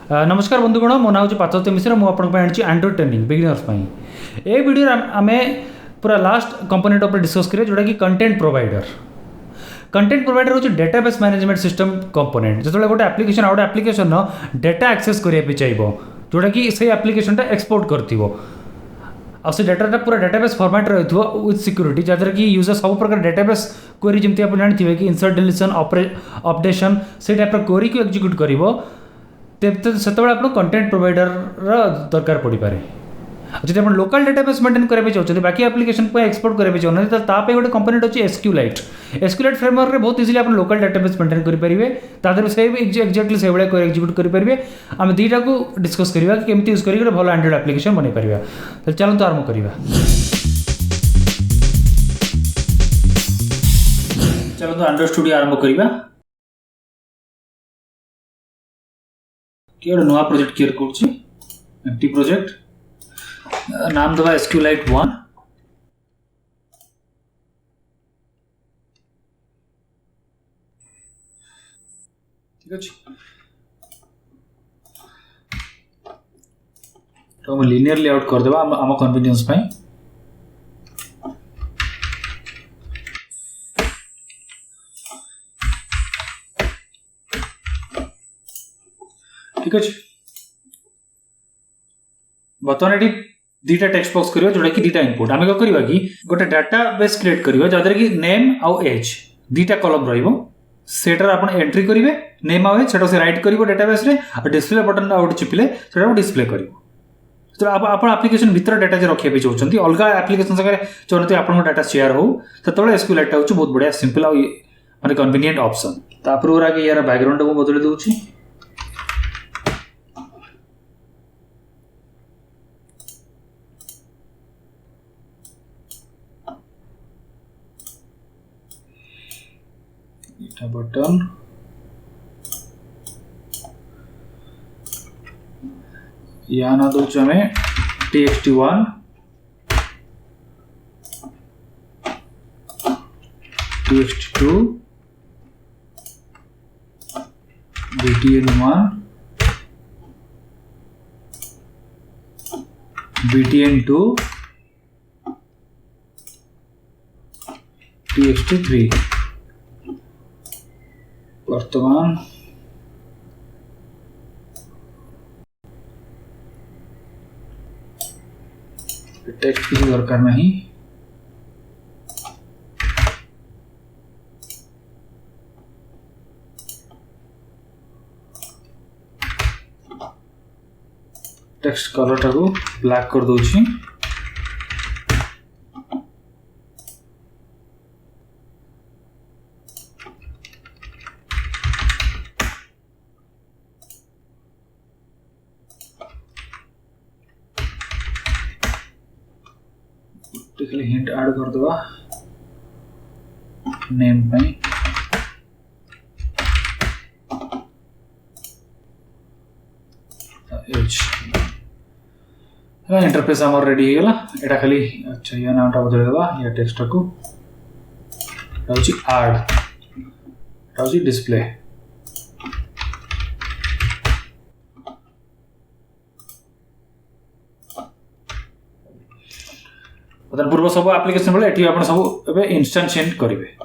नमस्कार बंधुगण मो ना हूँ पार्थ मिश्र मुझे एंड्रॉइड ट्रेनिंग बिगिनर्स ए वीडियो आम पूरा लास्ट कंपोनेंट उपर डिस्कस करिए जोटा कि कंटेंट प्रोवाइडर हूँ डेटाबेस मैनेजमेंट सिस्टम कंपोनेंट जो गोटे एप्लिकेशन आ गोटे एप्लिकेशन डेटा एक्सेस करने चाहिए जोटा कि से एप्लिकेशन एक्सपोर्ट कर से डाटा पूरा डेटाबेस फॉर्मेट रही विथ सिक्यूरीटी जहाँद्वारा कि यूजर सब प्रकार डेटाबेस क्वेरी जमी आप जानते कि इंसर्ट डिलीशन अपडेशन से टाइप क्वेरी को एक्जिक्यूट कर से आप कंटेंट प्रोवाइडर दरकार पड़ पाए जब आप लोकल डेटाबेस मेंटेन करने चाहते बाकी एप्लिकेशन एक्सपोर्ट करने चाहते तो गोटे कंपोनेंट अच्छी एसक्यूलाइट फ्रेमवर्क में बहुत इजिली आप लोकल डेटाबेस मेंटेन करेंगे तादर से एक्जाक्टली से भाई एक्जिक्यूट करेंगे आम दुईटा को डिस्कस करवा कि केमती यूज कर भल एंड्रॉइड एप्लिकेशन बन पार तो चलते आरंभ करवा चलते एंड्रॉइड स्टूडियो आरंभ करवा किए नुआ प्रोजेक्ट क्रिएट कर प्रोजेक्ट नाम दबा एसक्यूलाइट 1 ठीक अच्छे तो हम लिनियर लेआउट करदे आम कन्वीनियंस ठीक अच्छे बर्तमान ये दीटा टेक्स्ट बॉक्स करियो जोटा कि दीटा इनपुट आमे को करिवा कि गोटे डाटाबेस क्रिएट करियो जदर कि नेम आउ एज दीटा कॉलम रहिबो सेटर आपण एंट्री करिवे नेम आउ एज सेटा से राइट करिवो डाटाबेस रे और डिस्प्ले बटन आउट चिपिले सेटा डिस्प्ले करिवो तो आपण एप्लिकेशन भीतर डाटा जे रखिया पे चाहउछंती अलगा एप्लिकेशन संगे चाहते आपण डाटा शेयर हो ततले एसक्यूएलआईटी होछ बहुत बढ़िया सिंपल आ माने कन्वीनियंट ऑप्शन तापर आगे यार बैकग्राउंड को बदल दउछि बटन या ना दो हमें txt1 txt2 btn1 btn2 txt3 वर्तमान टेक्स्ट किसी दरकार नहीं टेक्स्ट कलर टाको ब्लैक कर दूची हिंट ऐड कर दवा नेम पे एज इंटरफेस आम रेडी हो गला एटा खाली अच्छा या नाम बदल देवा या टेक्स्ट को ऐड डिस्प्ले पूर्व सब एप्लिकेशन बेले एठी आपण सब एबे इंस्टेंशिएट करिवे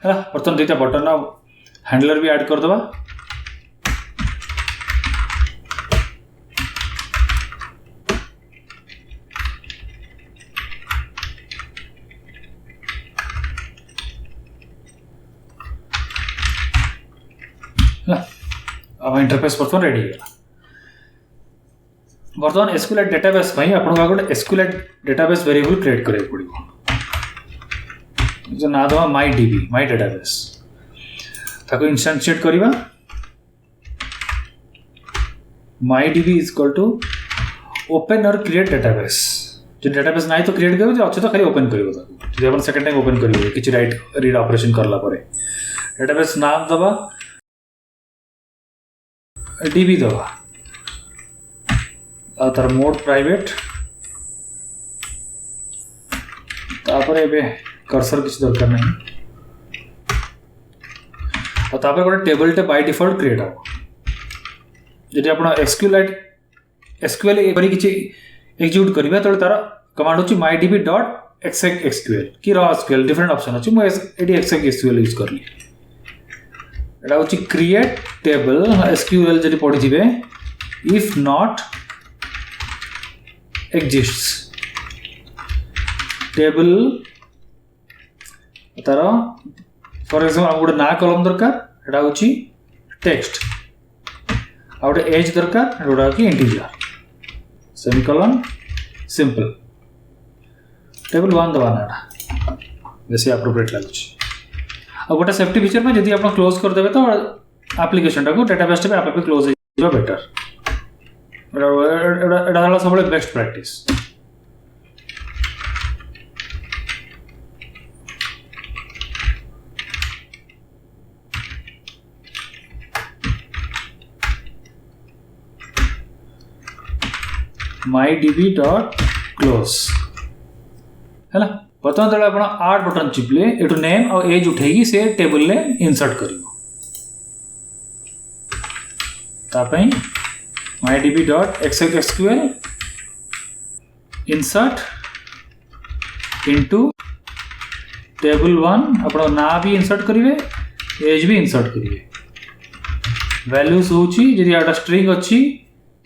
है बर्तमान दुईटा बटन हैंडलर भी ऐड करदे अब इंटरफेस बर्तमान रेडी है बर्तमान एसक्यूएल डेटाबेस आपको गोटे एसक्यूएल डेटाबेस वेरिएबल क्रिएट करें पड़ो जो ना दवा माई डीबी माई डेटाबेस ताको इंस्टांशिएट करवा my DB is equal to open और क्रिएट डेटाबेस जो डेटाबेस ना तो क्रिएट कर अच्छे तो खाली ओपन कर सेकेंड टाइम ओपन करेंगे किसी राइट रीड ऑपरेशन करला डेटाबेस नाम दवा डीबी दवा तार मोड प्राइवेट तापर एबे कर्सर किसी दरकार नहीं और तापर गोटे टेबल टे बाय डिफॉल्ट क्रिएट हो जदि आप एसक्यूएल किसी एग्जीक्यूट करेंगे तो तार कमांड होची mydb डॉट execSQL कि रॉ एसक्यूएल डिफरेंट ऑप्शन अच्छी मुझे execSQL यूज करली एटा होची क्रिएट टेबल एसक्यूएल जदि पढ़ी थे इफ नॉट exists टेबल तार फॉर एग्जांपल गोटे ना कलम दरकार एटा होची टेक्स्ट आ गोटे एज दरकार गोटा कि इंटीजर सेमीकोलन सिंपल टेबल 1 दबा ना बेसी एप्रोप्रिएट लगुच आ गोटे सेफ्टी फीचर में यदि आप क्लोज कर देबे तो एप्लिकेशन टाको डेटाबेस पे आप क्लोज हो बेटर एटा सब best practice mydb dot close है ना बर्तमान जो आप आड बटन चिपले एटू नेम और एज उठेगी से टेबल ले इंसर्ट करिवो तापई mydb dot execSQL insert into table 1 आप ना भी इंसर्ट करेंगे एज भी इंसर्ट करेंगे वैल्यूज होची जदि आटा स्ट्रिंग अच्छी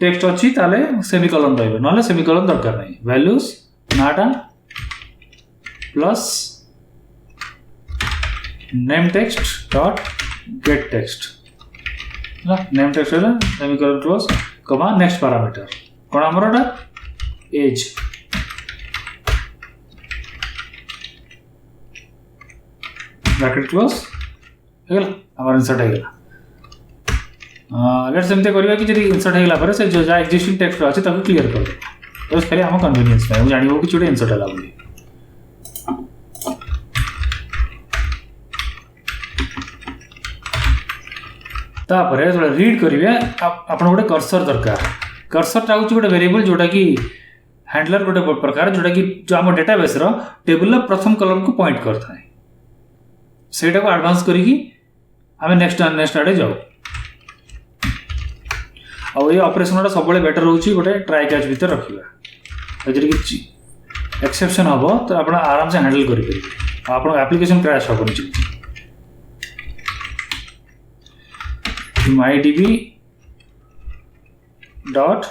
टेक्स्ट अच्छी ताले सेमीकोलन रहिबो नले सेमीकोलन दरकार नहीं वैल्यूज नाटा plus name text dot get text ना नेम टेक्स्ट है semicolon close comma next parameter कोन हमरटा एज ब्रैकेट क्लोज हो गला हमर इंसर्ट हो गला लेट्स सेमते करिया कि जदि इंसर्ट हेला पर से जो जा एक्जिस्टिंग टेक्स्ट अछि ताको क्लियर कर दे तो खाली हम कन्वीनियंस पे जानिबो कि छोटे इंसर्ट हेला बोली तापर जो रीड करिवे आपण गोटे कर्सर दरकार कर्सर टा गोटे वेरिएबल जोटा कि हैंडलर गोटे प्रकार जोटा कि जो आम डेटाबेस रो टेबल रो प्रथम कॉलम को पॉइंट करता है सेटा को एडवांस करिकी आमे नेक्स्ट आडे जाऊ और ये ऑपरेशन सब बेटर रोचे गोटे ट्राई कैच भीतर रखा जब कि एक्सेप्शन हम तो आप आराम से हैंडल करेंगे आप एप्लिकेशन क्रैश हेनी mydb डॉट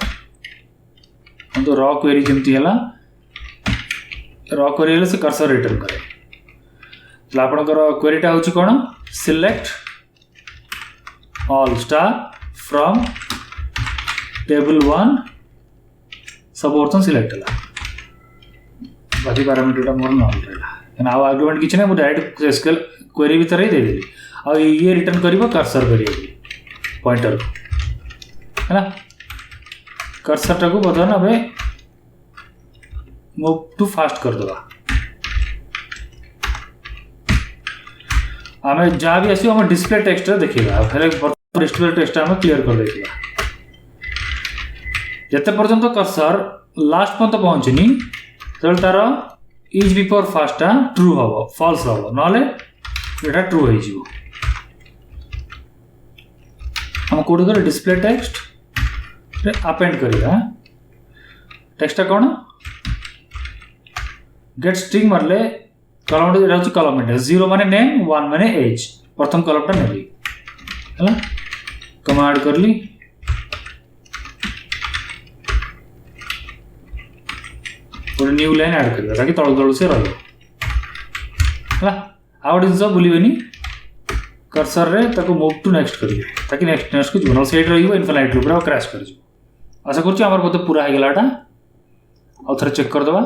तो रॉ क्वेरी जमती है रॉ क्वेरी से कर्सर रिटर्न करे तो आपंकर क्वेरीटा हूँ कौन select all star from table 1 सब बर्तन सिलेक्ट है बाकी पैरामीटर मोर नॉल रहा आउ आर्गुमेंट किसी ना डायरेक्ट एसक्यूएल क्वेरी भीतर ही देदेवी आ ये रिटर्न कर कर्सर वेरिएबल पॉइंटर है ना कर्सर टाको बर्तमान अबे मूव टू फास्ट कर दवा आमे जहाँ भी आसो आम डिस्प्ले टेक्स्ट देखा डिस्प्ले टेक्स्ट आम क्लियर कर देखा जिते पर्यंत कर्सर लास्ट पर्यंत पहुँचनी तो तार इज बिफोर फास्टा ट्रू हम फॉल्स हम ना ट्रू हो हम कौटी कर डिस्प्ले टेक्स्ट अपेंड करिया टेक्स्ट कौन गेट स्ट्रिंग मारले कलम एटा होची कलम एटा 0 माने नेम 1 माने एज प्रथम कलमटा नेली हला कमा ऐड करली और न्यू लाइन ऐड करबा ताकि तळ तळ से रहलो हला आउट इज बुलिबेनी कर्सर रे ताको मूव टू नेक्स्ट करिए ताकि नेक्स्ट को जोन सेट रहिबो इनफिनाइट लूप रे क्रैश कर जो आशा करछि हमर बोते पूरा हे गेलाटा और थरे चेक कर दबा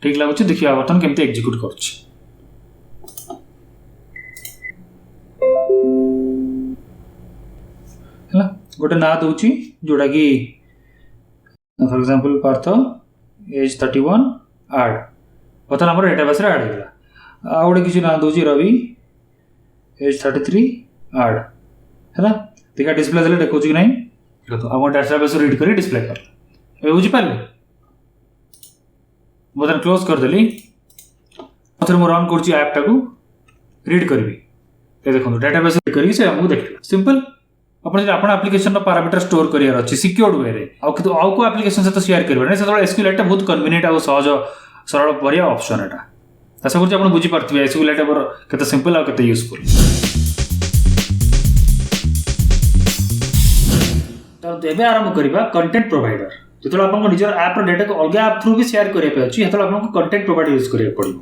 ठीक लागुछि देखिया बटन केमते एग्जीक्यूट करछि हला गोटे ना दोछि जोडा कि for example Parth age 31 add button हमर डेटाबेस रे ऐड गेला आ गोटे किछि ना दोछि रवि एज 33 ऐड हैला देखा डिस्प्ले देले देखौ कि नहीं देखो तो हम डेटाबेस रीड करी डिस्प्ले कर ए बुझि पाले बटन क्लोज कर देली फिर मो रन करछि ऐप टाको रीड करबी ए देखो डेटाबेस रीड करी से हमहु देखला सिंपल अपन जे अपन एप्लीकेशन नो पैरामीटर स्टोर करियर अछि सिक्योर्ड वे रे आ को एप्लीकेशन से तो शेयर करबा नै से एसक्यूएल टा बहुत कन्वीनियंट आ सहज सरल बढ़िया ऑप्शन एटा आशा करछि आपण बुझि पारथिबे एसक्यूएल टा पर केते सिंपल आ केते यूजफुल तो एबे आरंभ करिबा कंटेंट प्रोवाइडर जेतले आपन निजर ऐप रो डेटा को अलग ऐप थ्रू भी शेयर करिया पे अछि हेतले आपन को कंटेंट प्रोवाइडर यूज करिया पड़िबो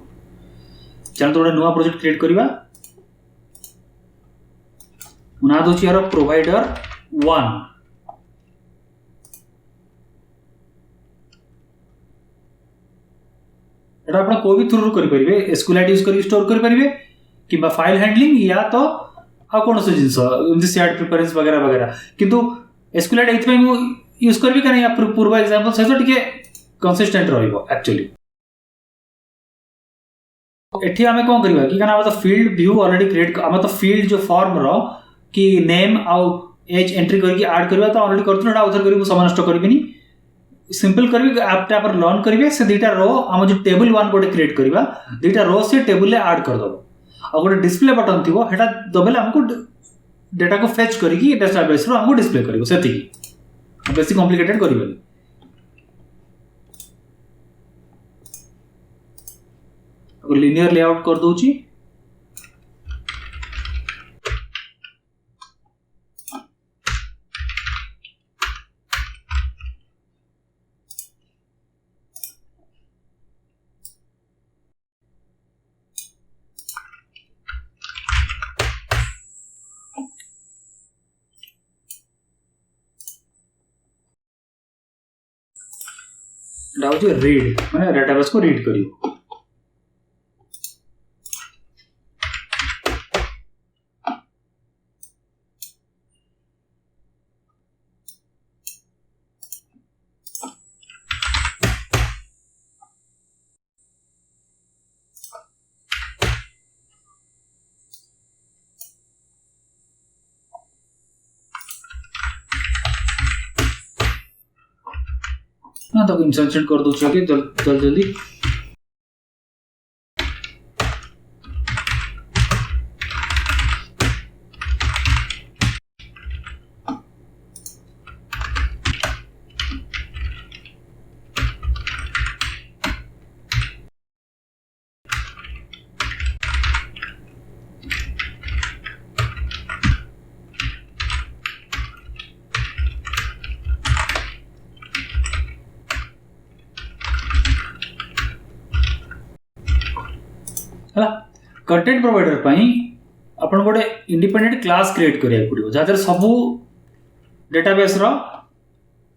चल तो नुवा प्रोजेक्ट क्रिएट करिबा मुना दोछि यार प्रोवाइडर 1 एटा आपण कोई भी थ्रू करि परिबे एसक्यूएल यूज करि स्टोर करि परिबे किबा फाइल हैंडलिंग या तो आ कोन से जिंस इनदि शेयर्ड प्रेफरेंस वगैरह वगैरह किंतु एसक्यूएल एथि में मु यूज करबी कने या पूर्व एग्जांपल से तो टिके कंसिस्टेंट रहइबो एक्चुअली एठी हमें कोन करबा कि कना तो फील्ड व्यू ऑलरेडी क्रिएट हम तो फील्ड जो फॉर्म रो कि नेम आ एज एंट्री करके ऐड करबा तो ऑलरेडी करथुन एटा उधर करबो समानष्ट करबिनी सिंपल करबी ऐप टा पर लर्न करबे से दुटा रो हम जो टेबल 1 कोड क्रिएट करबा दुटा रो से टेबल ले ऐड कर दबो आ गोटे डिस्प्ले बटन थिबो हेटा दबेले हमको डेटा को फेच करिकि डेटाबेस रो हमको डिस्प्ले करिवो सेति बेसी कॉम्प्लिकेटेड करिवो अगर लिनियर लेआउट कर दोची डाउची रीड माने डेटाबेस को रीड करियो ना तो इंसर्शन कर दो चाहिए जल्दी है कंटेंट प्रोवाइडर पई अपन गोटे इंडिपेंडेंट क्लास क्रिएट करिया पड़िबो जादर सब डेटाबेस रो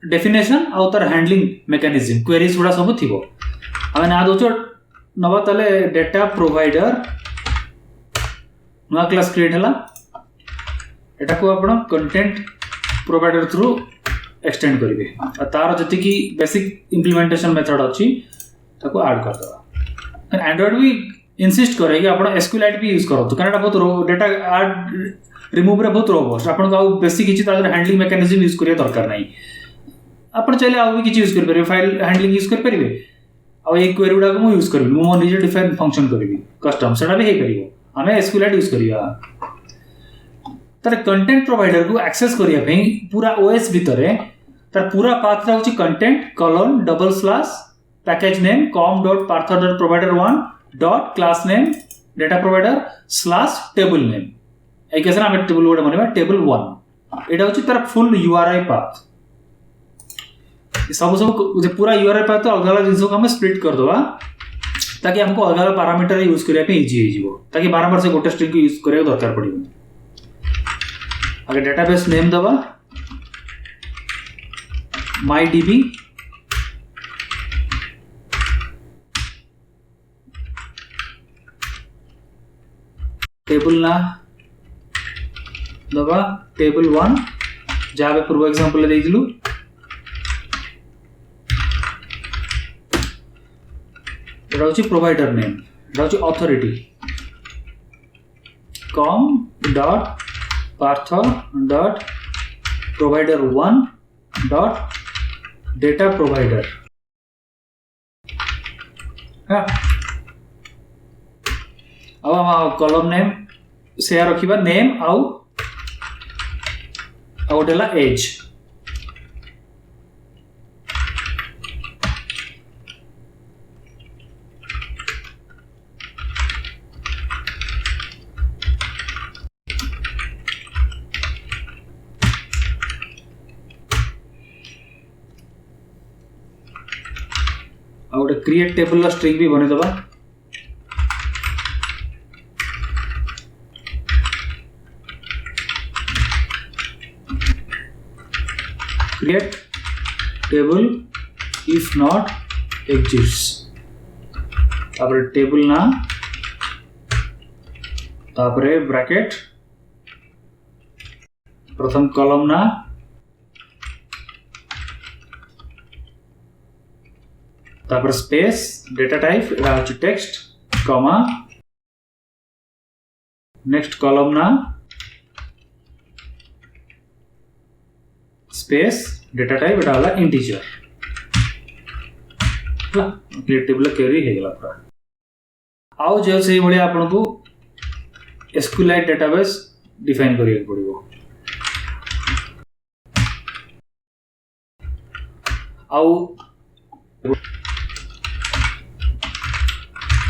डेफिनेशन आ तार हैंडलिंग मेकानिज्म क्वेरीज गुडा सब थिबो हम ना दोचो नबा तले डेटा प्रोवाइडर नवा क्लास क्रिएट हला एटा को अपन कंटेंट प्रोवाइडर थ्रू एक्सटेंड करिवे आ तार जति की बेसिक इंप्लीमेंटेशन मेथड अछि ताको ऐड कर दबा एंड्रॉइड भी इंसिस्ट करे कि आपण एसक्यूएल भी यूज करो तो कारण बहुत डेटा ऐड रिमूव रे बहुत रोबस्ट आपण का बेसिक किछि तार हैंडलिंग मेकानिज्म यूज करिया दरकार नाही आपण चले आ भी किछि यूज कर परबे फाइल हैंडलिंग यूज कर परबे आ एक क्वेरी उडा को यूज करबी मो निजे डिफाइन फंक्शन करबी कस्टम सेटा भी हे करिवो हमें एसक्यूएल यूज करिया तार कंटेंट प्रोवाइडर को एक्सेस करिया पे पूरा ओएस भीतर तार पूरा पाथ होची content : double slash package name com.parther.provider1 dot class name data provider slash table name ए केस आम टेबल गोटे बनवा टेबल 1 एटा होची तार फुल यूआरआई पाथ सब सब पूरा यूआरआई पाथ तो अलग अलग जिनिस को हम स्प्लिट कर दवा ताकि हमको अलग अलग पैरामीटर यूज करने पे इजी हो जिवो ताकि बारंबार से गोटे स्ट्रिंग को यूज करे दरकार पड़िबो आगे डेटाबेस नेम दवा MyDB टेबल ना दवा टेबल 1 जहाँ पूर्व एग्जांपल देइदिलु एटा होची प्रोवाइडर नेम एटा होची authority com dot Parth dot provider 1 dot data provider हाँ अब हम कॉलम नेम से रखिबा नेम आउ गोटेला एज गोटे क्रिएट टेबल स्ट्रिंग भी बने दबा create table if not exists तापर टेबल ना तापर ब्रैकेट प्रथम कॉलम ना तापर स्पेस डेटा टाइप एटा होची टेक्स्ट कॉमा नेक्स्ट कॉलम ना स्पेस डेटा टाइप एटा वाला इंटीजर क्रिएट टेबल क्वेरी हे गेला पूरा आउ जे से भलिया आपन को SQLite डेटाबेस डिफाइन करिया पड़िबो आउ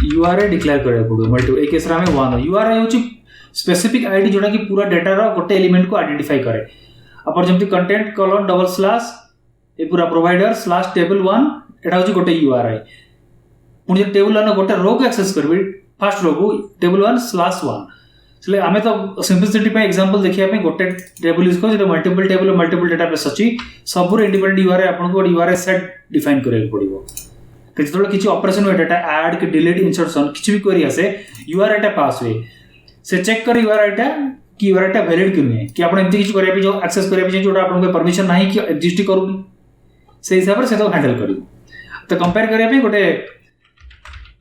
URI डिक्लेयर करिया पड़िबो मल्टी एक केस रा में 1 URI होची स्पेसिफिक आईडी जोटा कि पूरा डेटा रो गोटे एलिमेंट को आइडेंटिफाई करे अपन जमती content colon double slash A पूरा प्रोवाइडर स्लैश टेबल 1 एटा होची गोटे यूआरआई पुनी टेबल 1 गोटे रो को एक्सेस करबी फर्स्ट रो को टेबल 1 स्लैश 1 इसलिए आमे तो सिंपलिसिटी पे एग्जांपल देखिया पे गोटे टेबल यूज कर जे मल्टीपल टेबल मल्टीपल डेटाबेस अछि सब इंडिपेंडेंट यूआरआई आपन को यूआरआई सेट डिफाइन करे पड़िबो जेतोले किछि ऑपरेशन हो डेटा ऐड के डिलीट इंसर्शन किछि भी करी आसे यूआरआई टा पास हुए से चेक कर यूआरआई टा कि यूआरआई टा वैलिड कि नहीं कि आपण एमती किछ करिया पे जो एक्सेस करिया पे जोटा आपण को परमिशन नाही कि एग्जिस्ट करूनी से हिसाब से तो हैंडल करियो तो कंपेयर करिया पे गोटे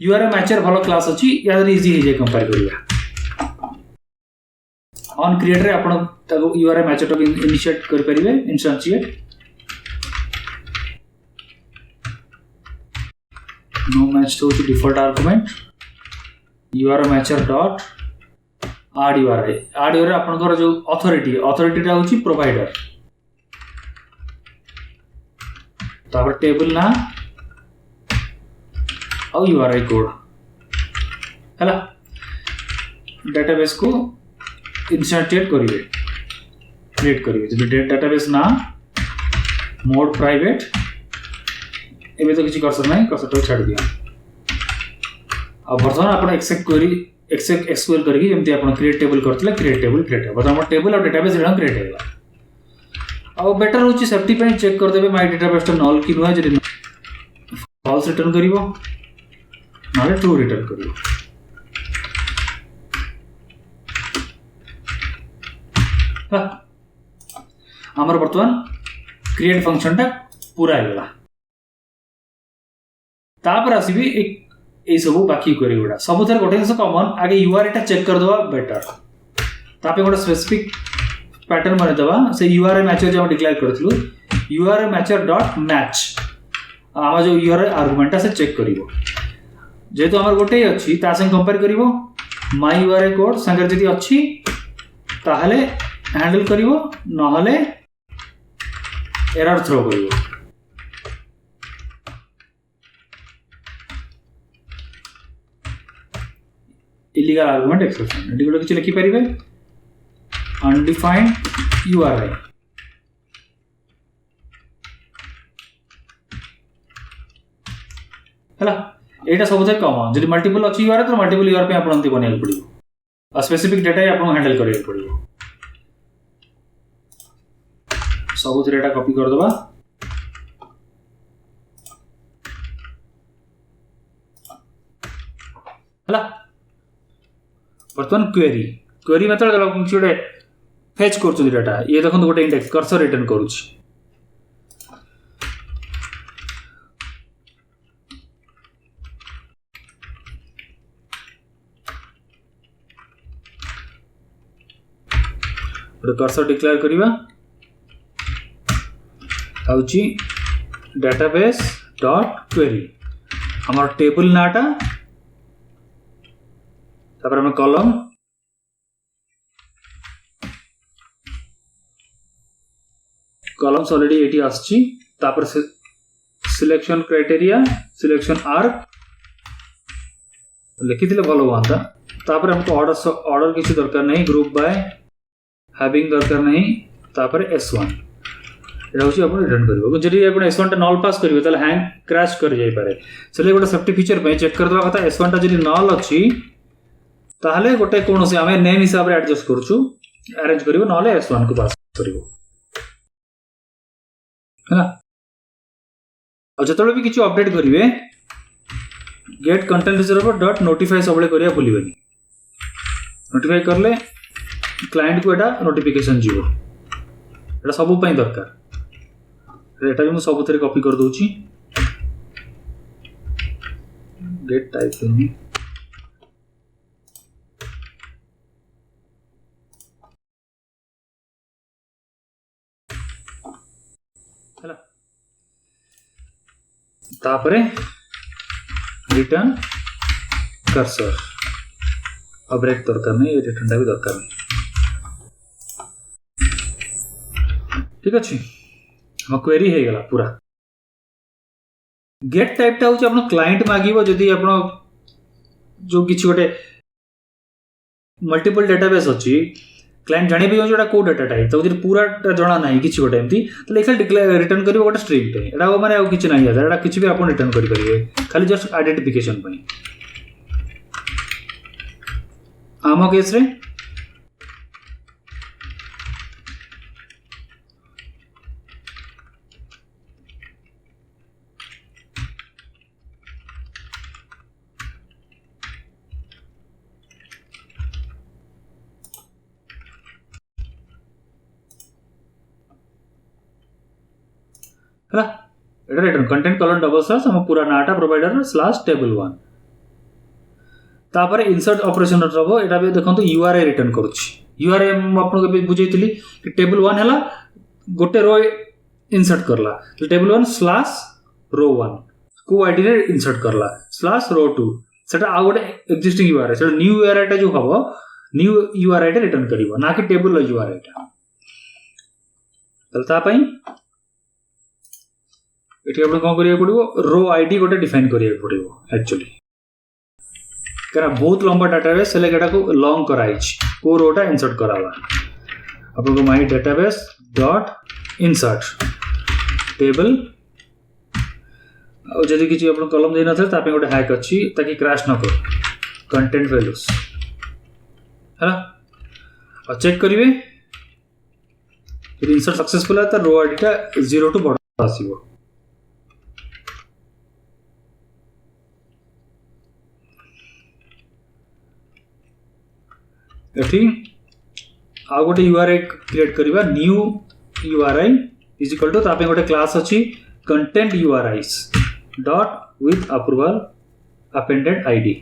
यूआरआई मैचर भलो क्लास अछि या इजी हे जे कंपेयर करिया ऑन क्रिएटर आपण ताको यूआरआई मैचर तो इनिशिएट कर परिबे इंस्टेंशिएट नो मैच तो default argument URI matcher dot add URI आपनकर जो अथॉरिटी टा होची प्रोवाइडर तापर टेबल ना और यूआरआई कोड हला डेटाबेस को इंस्टेंशिएट करिवे क्रिएट करिवे जो डेटाबेस ना मोड प्राइवेट एबे तो किछि कर नै कर तो छाड़ दिया अब वर्तमान आपण एक्सेप्ट करी एक्सक्यूएल करके जमती आपण क्रिएट टेबल करथिले क्रिएट टेबल वर्तमान टेबल और डेटाबेस जेना क्रिएट हेला अब बेटर होची सेफ्टी पे चेक कर देबे माय डेटाबेस तो नल कि नुआ जे फॉल्स रिटर्न करिवो नाले ट्रू रिटर्न करिवो हमर वर्तमान क्रिएट फंक्शन टा पूरा हेला तापर आसीबी एक ए सब बाकी करी गुडा सब थर गोटे कॉमन आगे यूआरआई टा चेक कर दवा बेटर तापे गोटे स्पेसिफिक पैटर्न बने दवा से यूआरआई मैचर जो डिक्लेयर करथलु यूआरआई मैचर डॉट मैच आमा जो यूआरआई आर्गुमेंट से चेक करिवो जेतो हमर गोटे अछि ता संग कंपेयर करिवो माय यूआरआई कोड संग जदी अछि ताहले हैंडल करिवो नहले एरर थ्रो करिवो इलीगल आर्गुमेंट एक्सेप्शन एटी गोटे किसी लिखिपारे अनडिफाइंड URI है यहाँ सब कमन जब मल्टीपल अच्छी URI तो मल्टीपल URI आप बनाया पड़ो और स्पेसिफिक डेटा ही आपको हैंडल करा पड़ो सब डेटा कॉपी करदे है बर्तमान क्वेरी क्वेरी मेथड किसी गोटे फेच कर डाटा ये देखो गोटे इंडेक्स कर्सर रिटर्न करुच्ची गोटे कर्सर डिक्लेयर करवा आउची डेटाबेस डॉट क्वेरी हमार टेबल नाटा तापर हमें कॉलम कॉलम्स ऑलरेडी एटी आछि तापर सिलेक्शन क्राइटेरिया सिलेक्शन आर्क लिखि दिले भलो होता तापर हमको ऑर्डर किसी दरकार नहीं ग्रुप बाय हैविंग दरकार नहीं तापर S1 एटा होची अपन रिटर्न करबो जदी अपन S1 टा नल पास करबो तले हैंग क्रैश कर जाई पारे चले गोटे सेफ्टी फीचर पे चेक कर दवा कथा S1 टा जदी नल अछि ताहले गोटे कोनोसी आमे नेम हिसाब रे एडजस्ट करछु अरेंज करबो नले S1 को पास करबो है और जतले भी किछि अपडेट करिवे get content resolver dot notify सबले करिया भूलिबेनी नोटिफाई करले क्लाइंट को एटा नोटिफिकेशन जीवो एटा सब पई दरकार एटा भी मु सब थरे कॉपी कर दोची गेट टाइप करनी तापरे रिटर्न कर्सर अब ब्रेक दरकार नहीं रिटर्न टा भी दरकार नहीं ठीक अच्छे हम क्वेरी हो गला पूरा गेट टाइप टा होची अपन क्लाइंट मागिबो जदी अपन जो किछि गोटे मल्टीपल डेटाबेस अछि क्लाइंट जानि भी जोटा को डाटा टाइप तो जदी पूरा जणा नाही किछि गोटे एमती तो एखाल डिक्लेयर रिटर्न करिवो गोटे स्ट्रिंग टे एटा माने आ किछि नाही आदा एटा किछि भी अपन रिटर्न करि परिबे खाली जस्ट आइडेंटिफिकेशन पई आम केस रे written content column double slash हम पूरा नाटा प्रोवाइडर स्लैश टेबल 1 तापर इंसर्ट ऑपरेशन रबो एटा भी देखंतु URI रिटर्न करूची URI हम आपन के बुझैतिली कि टेबल 1 हला गोटे रो इंसर्ट करला तो टेबल 1 स्लैश रो 1 को आईडी रे इंसर्ट करला स्लैश रो 2 सेटा आ गोटे एक्जिस्टिंग URI सेटा न्यू URI टा जो हबो न्यू URI टा रिटर्न करिवो ना कि टेबल URI टा तलता पई एठी आपण कोन करिया पड़िबो रो आईडी गोटे डिफाइन करिया पड़िबो एक्चुअली करा बहुत लंबा डेटाबेस सेले केटा को लॉन्ग कराइछ को रोटा इंसर्ट करावा आपण को my database dot insert table और जदी किछि आपण कॉलम देना था तापे गोटे हैक अछि ताकि क्रैश न कर कंटेंट वैल्यूज हैला और चेक करिवे इंसर्ट सक्सेसफुल है त रो आईडी टा 0 टू बड़ा आसीबो एठी आ गोटे URI क्रिएट करबा new URI is equal to तापे गोटे क्लास अछि content URIs dot with approval appended ID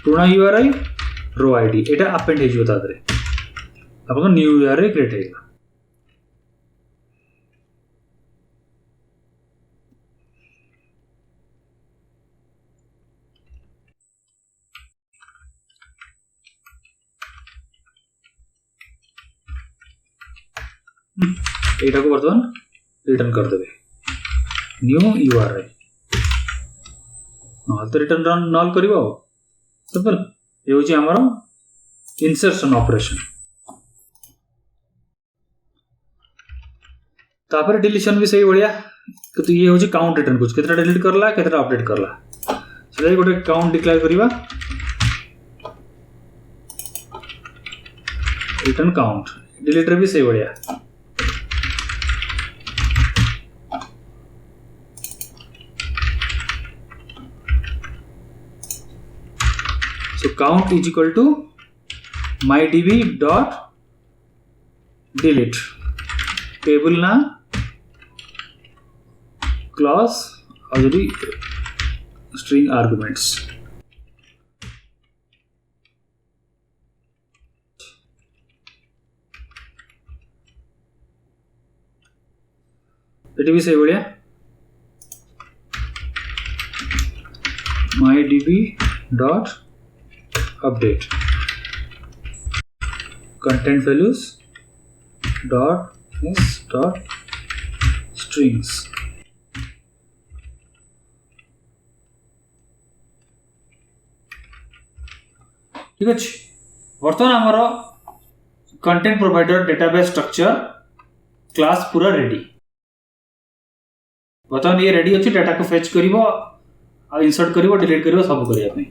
पुराना URI रो आईडी एटा अपेंड हे जो तादरे आपन न्यू URI क्रिएट हेगा एटा को वर्तमान रिटर्न कर देबे न्यू URI तो रिटर्न रन नल करिवो सिंपल ये होची हमरो इंसर्शन ऑपरेशन। तापर डिलीशन भी सही बढ़िया तो ये होची काउंट रिटर्न कुछ केतरा डिलीट करला केतरा अपडेट करला सेटा गोटे काउंट डिक्लेयर करिवा रिटर्न काउंट डिलीटर भी सही बढ़िया so count is equal to mydb dot delete table ना class और यदि string arguments ये भी सही बढ़िया mydb dot update content values dot is dot strings ठीक अच्छे बर्तमान आमर content provider database structure class पूरा रेडी बर्तमान ये रेडी अच्छे डाटा को फेच करिवो आ इंसर्ट करिवो डिलीट करिवो सब करिया पे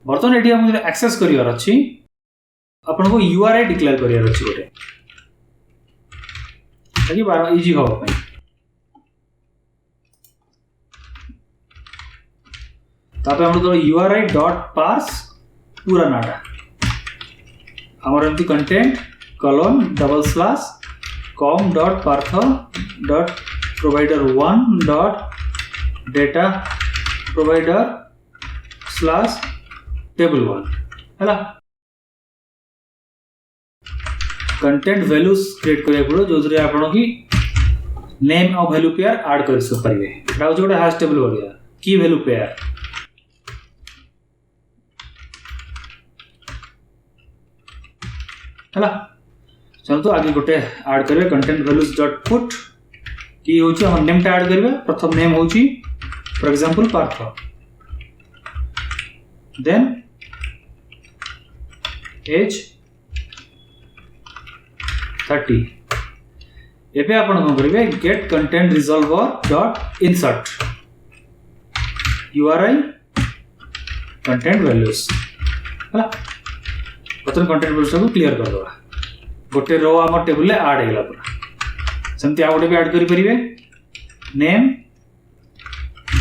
बर्तमान एटी हम एक्सेस करिवार अछि अपन को यूआरआई डिक्लेयर करिवार अछि गोटे ताकि बार इजी हो पे तापर हम तो यूआरआई डॉट पार्स पूरा नाटा हमर एमती content colon double slash com dot Parth dot provider 1 dot data provider slash table 1 हैला कंटेंट वैल्यूज क्रिएट करिया पड़ो जोजरे आपण की नेम और वैल्यू पेयर ऐड कर सक परिवे एटा हो जोटा हैश टेबल बढ़िया की वैल्यू पेयर हैला चलो तो आगे गोटे ऐड करिवे कंटेंट वैल्यूज डॉट पुट की होची हम नेम टा ऐड करिवे प्रथम नेम होची for example Parth then age 30 एबे आपण को करिवे get content resolver dot insert URI content values हैला प्रथम कंटेंट वैल्यूज को क्लियर कर दवा गोटे रो आम टेबल ले ऐड हेला पूरा सेमती आ गोटे भी ऐड करि परिवे name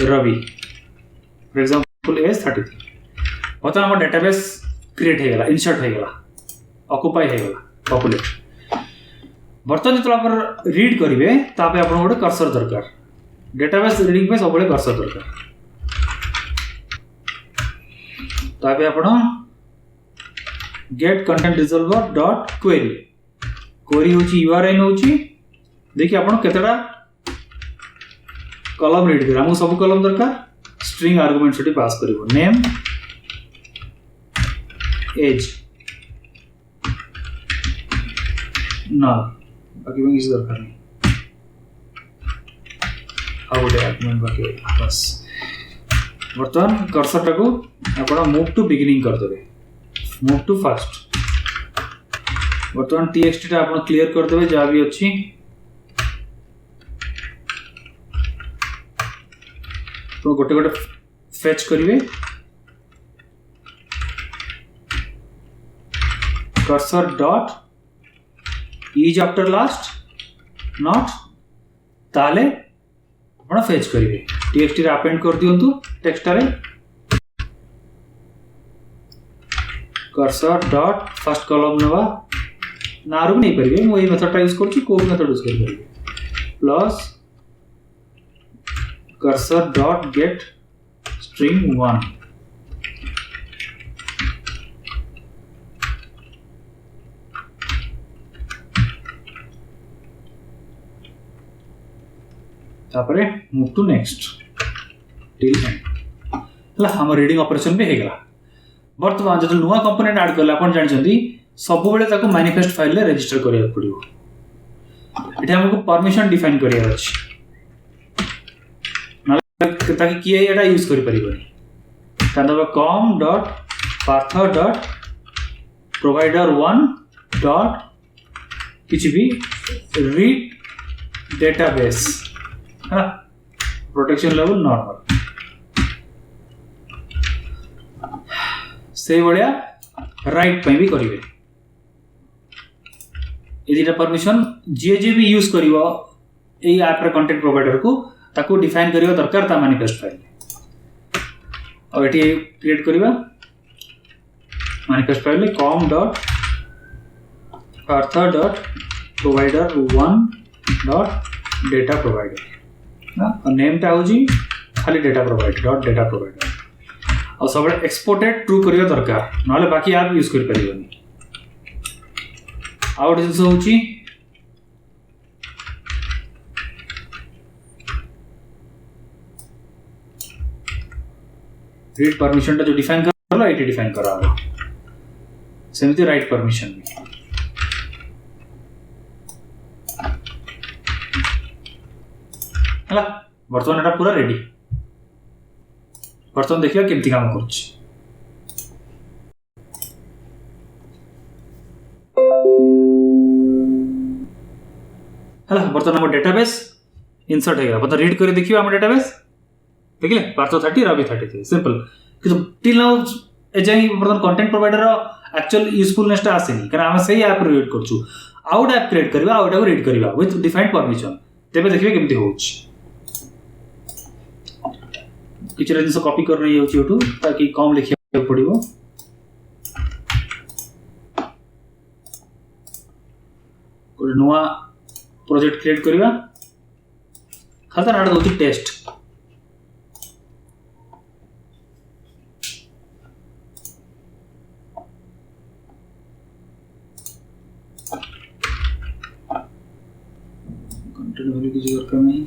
Ravi for example age 33 बता हम डेटाबेस क्रिएट हेगला इंसर्ट हेगला ऑक्युपाई हेगला पॉपुलेट बर्तमान जो आप रीड करेंगे तापे आप गोटे कर्सर दरकार डेटाबेस रीडिंग पे सब कर्सर दरकार तापे आप get content resolver dot query होची यूआरआई होची देखिए आप केतटा कॉलम रीड कर हमको सब कॉलम दरकार स्ट्रिंग आर्गुमेंट सेठी पास करिवो नेम एज ना बाकी में किसी दरकार नहीं आ गोटे आर्गुमेंट बाकी बस बर्तमान कर्सर टाको आपण मूव टू बिगिनिंग कर देबे मूव टू फर्स्ट बर्तमान टीएक्सटी टा आपण क्लियर कर देबे जा भी अछि तो गोटे गोटे फेच करिवे cursor dot is after last not ताले आपण फेच करिवे टीएक्सटी रे अपेंड कर दियंतु टेक्स्ट रे कर्सर डॉट फर्स्ट कॉलम नवा नारू नहीं परिवे मो ए मेथड यूज करछि को मेथड यूज कर परिवे plus cursor dot get string 1 तापरे move to next till end हला हम रीडिंग ऑपरेशन भी हेगला वर्तमान जो नुआ कंपोनेंट ऐड करले आपण जानछंती सब बेले ताको मैनिफेस्ट फाइल ले रजिस्टर करिया पड़ियो एटा हमको परमिशन डिफाइन करिया अछि ताकि किए एटा यूज करि परिबनी तांदब com dot path dot provider 1 dot किछ भी रीड डेटाबेस हां प्रोटेक्शन लेवल नॉर्मल से बड़िया राइट पे भी करिवे यदि परमिशन जे भी यूज करिवो ए ऐप रे कंटेंट प्रोवाइडर को ताको डिफाइन करियो दरकार ता मैनिफेस्ट फाइल और एटी क्रिएट करिवा manifest file com dot path dot provider 1 dot data provider ना और नेम ता होजी खाली data provider dot data provider और सब एक्सपोर्टेड ट्रू करियो दरकार नले बाकी आप यूज कर परिबनी आउट जिंस होची रीड परमिशन टा जो डिफाइन करलो एटी डिफाइन करा हो सेमती राइट परमिशन भी हला वर्तमान एटा पूरा रेडी वर्तमान देखियो केमती काम करछ हला वर्तमान हम डेटाबेस इंसर्ट हेगा पता रीड करे देखियो हम डेटाबेस देखिले पार्थ 30 रवि 33 सिंपल कि टिल नाउ एजाई वर्तमान कंटेंट प्रोवाइडर एक्चुअल यूजफुलनेस टा आसेनी कारण हम सही ऐप रीड करछु आउट ऐप क्रिएट करबा आउट को रीड करबा विथ डिफाइंड परमिशन तेबे देखिबे केमती होछ किछ जिनस कॉपी कर रही होची ओटू ताकि कम लिखिया पड़िबो कोन नोआ प्रोजेक्ट क्रिएट करबा खाता नाड होची टेस्ट कंटेंट वैल्यू की जरूरत नहीं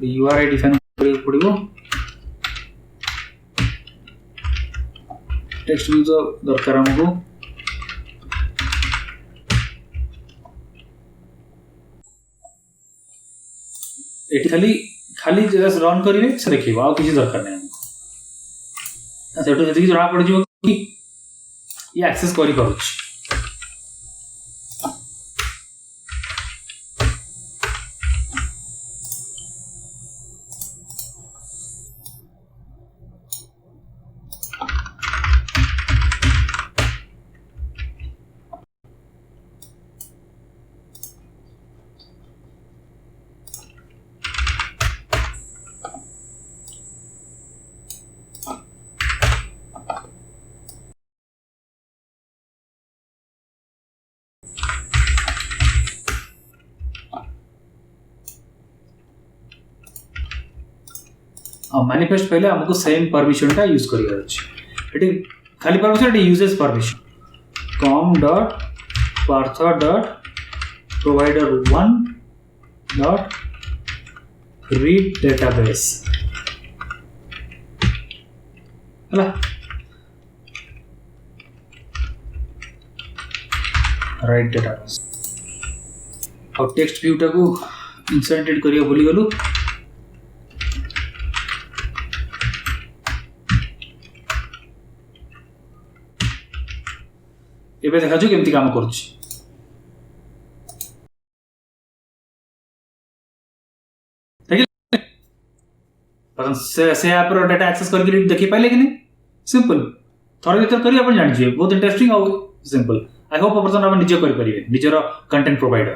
URI डिफाइन करियो पड़िबो टेक्स्ट भी तो दरकार हमको एटी खाली खाली जस्ट रन करिवे से देखिबो आ किछि दरकार नै हमको सेटो जति जरा पड़ जिवो कि ये एक्सेस करि करूछ मैनिफेस्ट पहले हमको सेम परमिशन टा यूज करिया अछि एटी खाली परमिशन एटी uses permission com dot Parth dot provider 1 dot read database हला राइट डेटाबेस और टेक्स्ट व्यू टा को इंसर्टेड करिया भूली गलु एबे देखा जो केमती काम करछि देखिले पतन से ऐप रो डाटा एक्सेस करके देखि पाइले कि नहीं सिंपल थोड़ा भीतर करी अपन जानि जे बहुत इंटरेस्टिंग और सिंपल आई होप अपन आप निजे करि परिबे निजरो कंटेंट प्रोवाइडर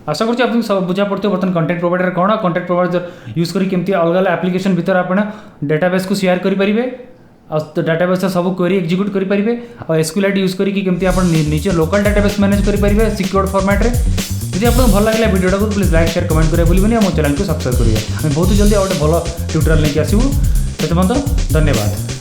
आशा करछि आपन सब बुझा पड़ते बर्तन कंटेंट प्रोवाइडर कोन कंटेंट प्रोवाइडर यूज करी केमती अलग अलग एप्लीकेशन भीतर आपण डेटाबेस को शेयर करि परिबे और डाटाबेस सब क्वेरी एग्जीक्यूट करि परिबे और एसक्यूएल यूज करी केमती आपण निजे लोकल डाटाबेस मैनेज करि परिबे सिक्योर्ड फॉर्मेट रे यदि आपको भल लगे वीडियो को प्लीज लाइक शेयर कमेंट करिया भूलिबेनी और चैनल को सब्सक्राइब करिया हम बहुत जल्दी और भल ट्यूटोरियल लेके आसीबू तते धन्यवाद।